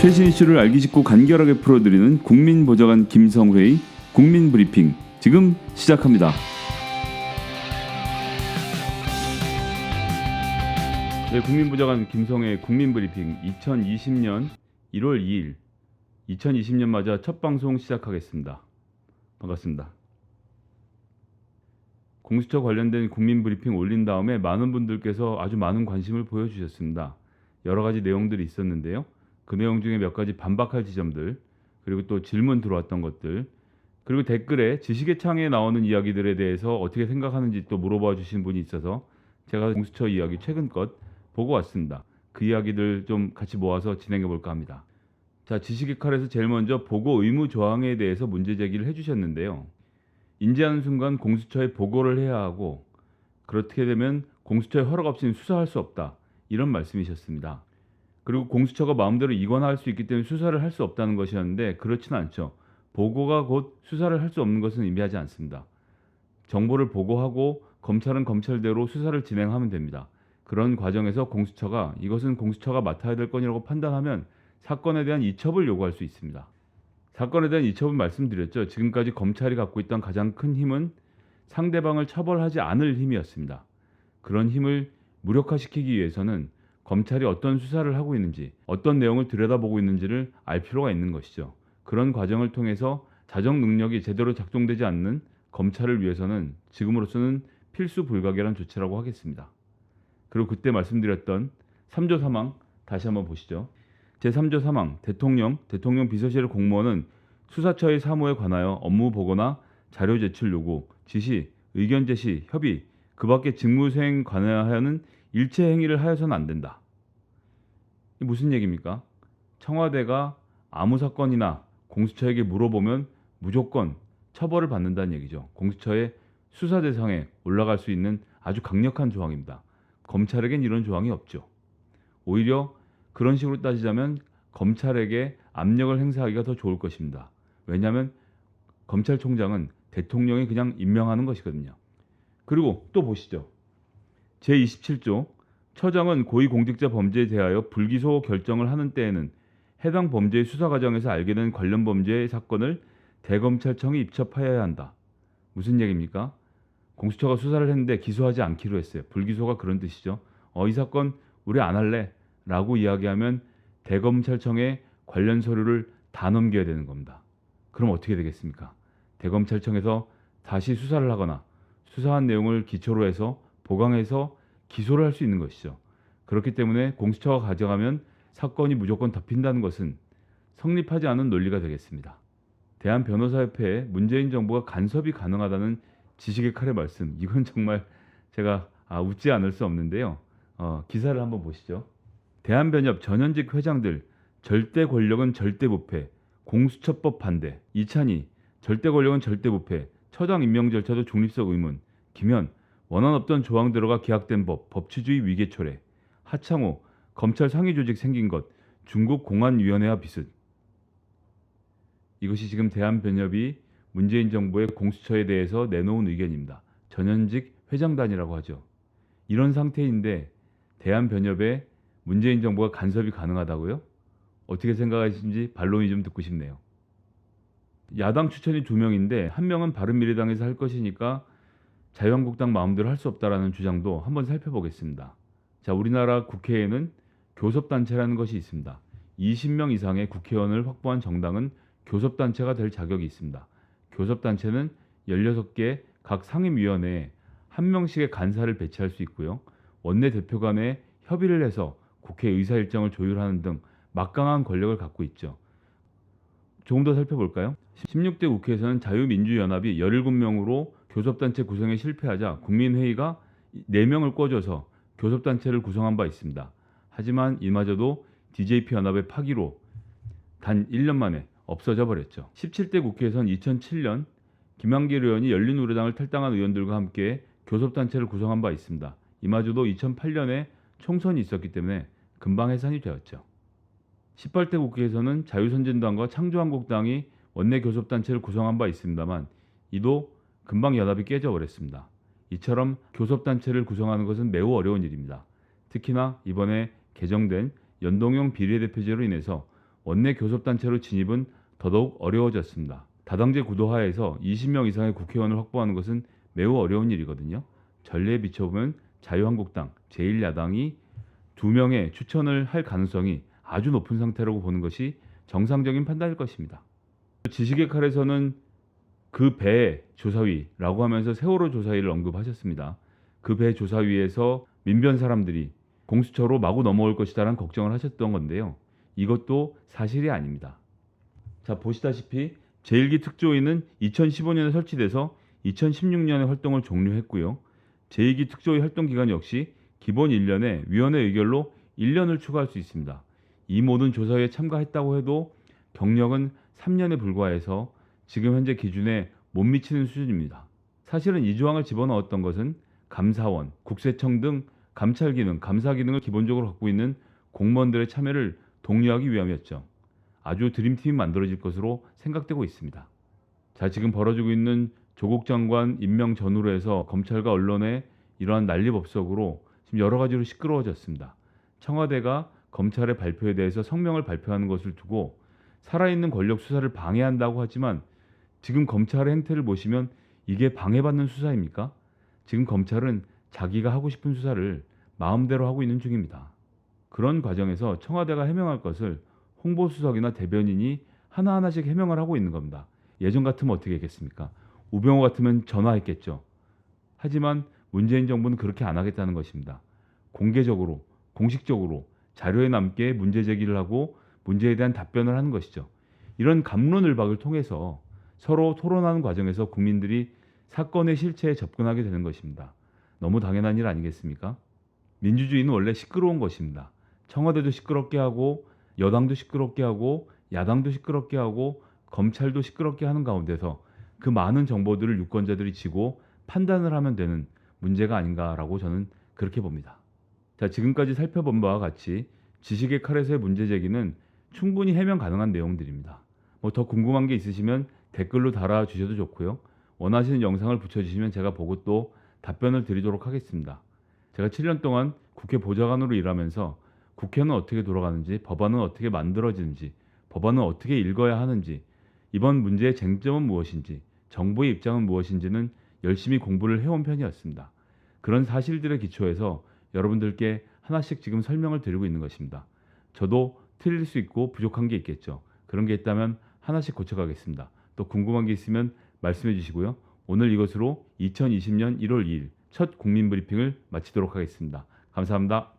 최신 이슈를 알기 쉽고 간결하게 풀어드리는 국민보좌관 김성회의 국민브리핑 지금 시작합니다. 네, 국민보좌관 김성회의 국민브리핑 2020년 1월 2일 2020년 맞아 첫 방송 시작하겠습니다. 반갑습니다. 공수처 관련된 국민브리핑 올린 다음에 많은 분들께서 아주 많은 관심을 보여주셨습니다. 여러 가지 내용들이 있었는데요. 그 내용 중에 몇 가지 반박할 지점들, 그리고 또 질문 들어왔던 것들, 그리고 댓글에 지식의 창에 나오는 이야기들에 대해서 어떻게 생각하는지 또 물어봐 주신 분이 있어서 제가 공수처 이야기 최근 것 보고 왔습니다. 그 이야기들 좀 같이 모아서 진행해 볼까 합니다. 자, 지식의 칼에서 제일 먼저 보고 의무 조항에 대해서 문제 제기를 해주셨는데요. 인지하는 순간 공수처에 보고를 해야 하고 그렇게 되면 공수처의 허락 없이는 수사할 수 없다. 이런 말씀이셨습니다. 그리고 공수처가 마음대로 이관할 수 있기 때문에 수사를 할 수 없다는 것이었는데 그렇지는 않죠. 보고가 곧 수사를 할 수 없는 것은 의미하지 않습니다. 정보를 보고하고 검찰은 검찰대로 수사를 진행하면 됩니다. 그런 과정에서 공수처가 이것은 공수처가 맡아야 될 건이라고 판단하면 사건에 대한 이첩을 요구할 수 있습니다. 사건에 대한 이첩은 말씀드렸죠. 지금까지 검찰이 갖고 있던 가장 큰 힘은 상대방을 처벌하지 않을 힘이었습니다. 그런 힘을 무력화시키기 위해서는 검찰이 어떤 수사를 하고 있는지, 어떤 내용을 들여다보고 있는지를 알 필요가 있는 것이죠. 그런 과정을 통해서 자정 능력이 제대로 작동되지 않는 검찰을 위해서는 지금으로서는 필수 불가결한 조치라고 하겠습니다. 그리고 그때 말씀드렸던 3조 3항 다시 한번 보시죠. 제3조 3항 대통령 비서실 공무원은 수사처의 사무에 관하여 업무 보고나 자료 제출 요구, 지시, 의견 제시, 협의, 그 밖에 직무 수행 관하여는 일체 행위를 하여서는 안 된다. 이게 무슨 얘기입니까? 청와대가 아무 사건이나 공수처에게 물어보면 무조건 처벌을 받는다는 얘기죠. 공수처의 수사 대상에 올라갈 수 있는 아주 강력한 조항입니다. 검찰에겐 이런 조항이 없죠. 오히려 그런 식으로 따지자면 검찰에게 압력을 행사하기가 더 좋을 것입니다. 왜냐하면 검찰총장은 대통령이 그냥 임명하는 것이거든요. 그리고 또 보시죠. 제27조 처장은 고위공직자 범죄에 대하여 불기소 결정을 하는 때에는 해당 범죄의 수사 과정에서 알게 된 관련 범죄의 사건을 대검찰청이 입첩하여야 한다. 무슨 얘기입니까? 공수처가 수사를 했는데 기소하지 않기로 했어요. 불기소가 그런 뜻이죠. 이 사건 우리 안 할래 라고 이야기하면 대검찰청에 관련 서류를 다 넘겨야 되는 겁니다. 그럼 어떻게 되겠습니까? 대검찰청에서 다시 수사를 하거나 수사한 내용을 기초로 해서 보강해서 기소를 할 수 있는 것이죠. 그렇기 때문에 공수처가 가져가면 사건이 무조건 덮인다는 것은 성립하지 않은 논리가 되겠습니다. 대한변호사협회에 문재인 정부가 간섭이 가능하다는 지식의 칼의 말씀, 이건 정말 제가 웃지 않을 수 없는데요. 기사를 한번 보시죠. 대한변협 전현직 회장들 절대 권력은 절대 부패, 공수처법 반대, 이찬희 절대 권력은 절대 부패, 처장 임명 절차도 중립적 의문, 김현 원한 없던 조항대로가 기각된 법, 법치주의 위계 초래, 하창호 검찰 상위 조직 생긴 것, 중국 공안위원회와 비슷. 이것이 지금 대한변협이 문재인 정부의 공수처에 대해서 내놓은 의견입니다. 전현직 회장단이라고 하죠. 이런 상태인데 대한변협에 문재인 정부가 간섭이 가능하다고요? 어떻게 생각하시는지 반론이 좀 듣고 싶네요. 야당 추천이 2명인데 한 명은 바른미래당에서 할 것이니까 자유한국당 마음대로 할 수 없다라는 주장도 한번 살펴보겠습니다. 자, 우리나라 국회에는 교섭단체라는 것이 있습니다. 20명 이상의 국회의원을 확보한 정당은 교섭단체가 될 자격이 있습니다. 교섭단체는 16개 각 상임위원회에 한 명씩의 간사를 배치할 수 있고요. 원내대표 간에 협의를 해서 국회 의사 일정을 조율하는 등 막강한 권력을 갖고 있죠. 조금 더 살펴볼까요? 16대 국회에서는 자유민주연합이 17명으로 교섭단체 구성에 실패하자 국민회의가 4명을 꿔줘서 교섭단체를 구성한 바 있습니다. 하지만 이마저도 DJP 연합의 파기로 단 1년 만에 없어져 버렸죠. 17대 국회에서는 2007년 김한길 의원이 열린우리당을 탈당한 의원들과 함께 교섭단체를 구성한 바 있습니다. 이마저도 2008년에 총선이 있었기 때문에 금방 해산이 되었죠. 18대 국회에서는 자유선진당과 창조한국당이 원내 교섭단체를 구성한 바 있습니다만 이도 금방 연합이 깨져버렸습니다. 이처럼 교섭단체를 구성하는 것은 매우 어려운 일입니다. 특히나 이번에 개정된 연동형 비례대표제로 인해서 원내 교섭단체로 진입은 더더욱 어려워졌습니다. 다당제 구도 하에서 20명 이상의 국회의원을 확보하는 것은 매우 어려운 일이거든요. 전례에 비춰보면 자유한국당, 제1야당이 2명의 추천을 할 가능성이 아주 높은 상태라고 보는 것이 정상적인 판단일 것입니다. 지식의 칼에서는 그 배 조사위라고 하면서 세월호 조사위를 언급하셨습니다. 그 배 조사위에서 민변 사람들이 공수처로 마구 넘어올 것이다라는 걱정을 하셨던 건데요. 이것도 사실이 아닙니다. 자, 보시다시피 제1기 특조위는 2015년에 설치돼서 2016년에 활동을 종료했고요. 제2기 특조위 활동 기간 역시 기본 1년에 위원회 의결로 1년을 추가할 수 있습니다. 이 모든 조사에 참가했다고 해도 경력은 3년에 불과해서 지금 현재 기준에 못 미치는 수준입니다. 사실은 이 조항을 집어넣었던 것은 감사원, 국세청 등 감찰 기능, 감사 기능을 기본적으로 갖고 있는 공무원들의 참여를 독려하기 위함이었죠. 아주 드림팀이 만들어질 것으로 생각되고 있습니다. 자, 지금 벌어지고 있는 조국 장관 임명 전후로 해서 검찰과 언론의 이러한 난리법석으로 지금 여러 가지로 시끄러워졌습니다. 청와대가 검찰의 발표에 대해서 성명을 발표하는 것을 두고 살아있는 권력 수사를 방해한다고 하지만 지금 검찰의 행태를 보시면 이게 방해받는 수사입니까? 지금 검찰은 자기가 하고 싶은 수사를 마음대로 하고 있는 중입니다. 그런 과정에서 청와대가 해명할 것을 홍보수석이나 대변인이 하나하나씩 해명을 하고 있는 겁니다. 예전 같으면 어떻게 했겠습니까? 우병우 같으면 전화했겠죠. 하지만 문재인 정부는 그렇게 안 하겠다는 것입니다. 공개적으로, 공식적으로 자료에 남게 문제 제기를 하고 문제에 대한 답변을 하는 것이죠. 이런 갑론을박을 통해서 서로 토론하는 과정에서 국민들이 사건의 실체에 접근하게 되는 것입니다. 너무 당연한 일 아니겠습니까? 민주주의는 원래 시끄러운 것입니다. 청와대도 시끄럽게 하고 여당도 시끄럽게 하고 야당도 시끄럽게 하고 검찰도 시끄럽게 하는 가운데서 그 많은 정보들을 유권자들이 지고 판단을 하면 되는 문제가 아닌가라고 저는 그렇게 봅니다. 자, 지금까지 살펴본 바와 같이 지식의 칼에서의 문제 제기는 충분히 해명 가능한 내용들입니다. 더 궁금한 게 있으시면 댓글로 달아주셔도 좋고요. 원하시는 영상을 붙여주시면 제가 보고 또 답변을 드리도록 하겠습니다. 제가 7년 동안 국회 보좌관으로 일하면서 국회는 어떻게 돌아가는지, 법안은 어떻게 만들어지는지, 법안은 어떻게 읽어야 하는지, 이번 문제의 쟁점은 무엇인지, 정부의 입장은 무엇인지는 열심히 공부를 해온 편이었습니다. 그런 사실들에 기초해서 여러분들께 하나씩 지금 설명을 드리고 있는 것입니다. 저도 틀릴 수 있고 부족한 게 있겠죠. 그런 게 있다면 하나씩 고쳐가겠습니다. 또 궁금한 게 있으면 말씀해 주시고요. 오늘 이것으로 2020년 1월 2일 첫 국민브리핑을 마치도록 하겠습니다. 감사합니다.